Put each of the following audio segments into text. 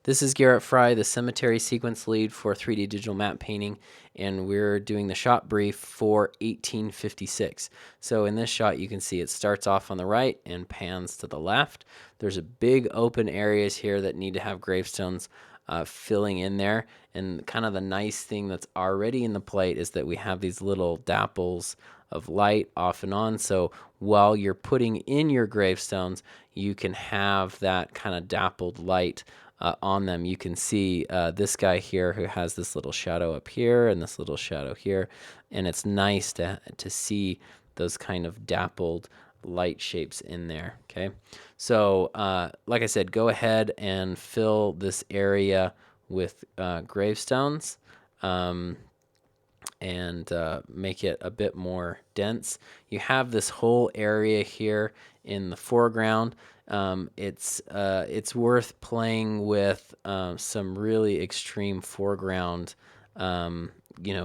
This is Garrett Fry, the cemetery sequence lead for 3D digital map painting, and we're doing the shot brief for 1856. So in this shot, you can see it starts off on the right and pans to the left. There's a big open areas here that need to have gravestones filling in there. And kind of the nice thing that's already in the plate is that we have these little dapples of light off and on. So while you're putting in your gravestones, you can have that kind of dappled light on them. You can see this guy here who has this little shadow up here and this little shadow here. And it's nice to see those kind of dappled light shapes in there. Okay. So like I said, go ahead and fill this area with gravestones. And make it a bit more dense. You have this whole area here in the foreground. It's worth playing with some really extreme foreground,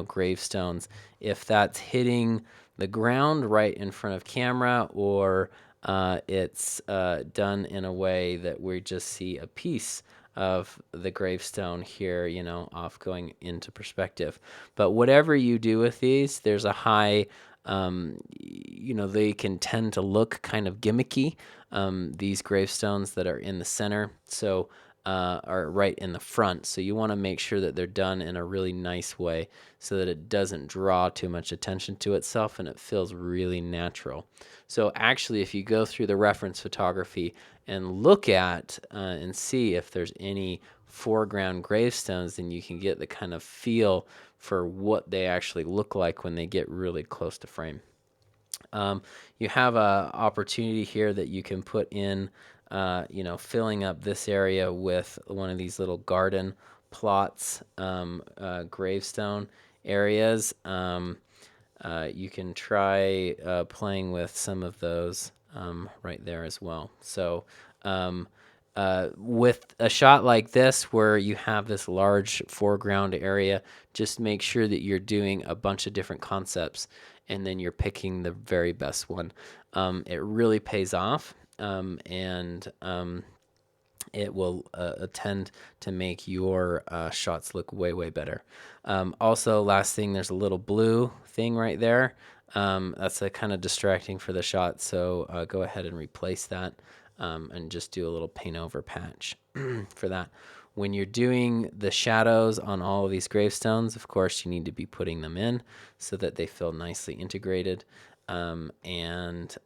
gravestones. If that's hitting the ground right in front of camera, or it's done in a way that we just see a piece of the gravestone here, off going into perspective. But whatever you do with these, there's a high, they can tend to look kind of gimmicky, these gravestones that are in the center. So are right in the front. So you want to make sure that they're done in a really nice way so that it doesn't draw too much attention to itself and it feels really natural. So actually, if you go through the reference photography and look at and see if there's any foreground gravestones, then you can get the kind of feel for what they actually look like when they get really close to frame. You have a opportunity here that you can put in, filling up this area with one of these little garden plots, gravestone areas. You can try playing with some of those right there as well. So with a shot like this where you have this large foreground area, just make sure that you're doing a bunch of different concepts and then you're picking the very best one. It really pays off, and it will tend to make your shots look way, way better. Also, last thing, there's a little blue thing right there. That's a kind of distracting for the shot, so go ahead and replace that and just do a little paint over patch for that. When you're doing the shadows on all of these gravestones, of course, you need to be putting them in so that they feel nicely integrated. And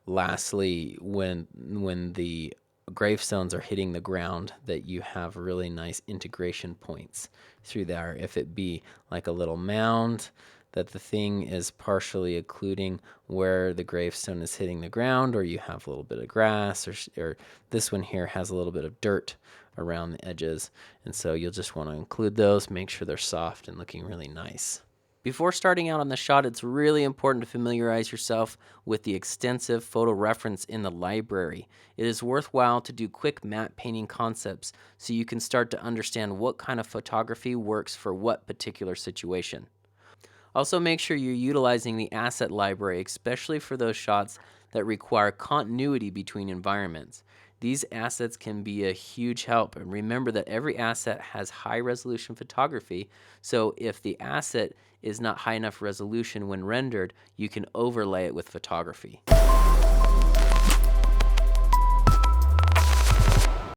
lastly, when the gravestones are hitting the ground, that you have really nice integration points through there. If it be like a little mound, that the thing is partially occluding where the gravestone is hitting the ground, or you have a little bit of grass, or this one here has a little bit of dirt around the edges. And so you'll just want to include those, make sure they're soft and looking really nice. Before starting out on the shot, it's really important to familiarize yourself with the extensive photo reference in the library. It is worthwhile to do quick matte painting concepts so you can start to understand what kind of photography works for what particular situation. Also, make sure you're utilizing the asset library, especially for those shots that require continuity between environments. These assets can be a huge help, and remember that every asset has high resolution photography, so if the asset is not high enough resolution when rendered, you can overlay it with photography.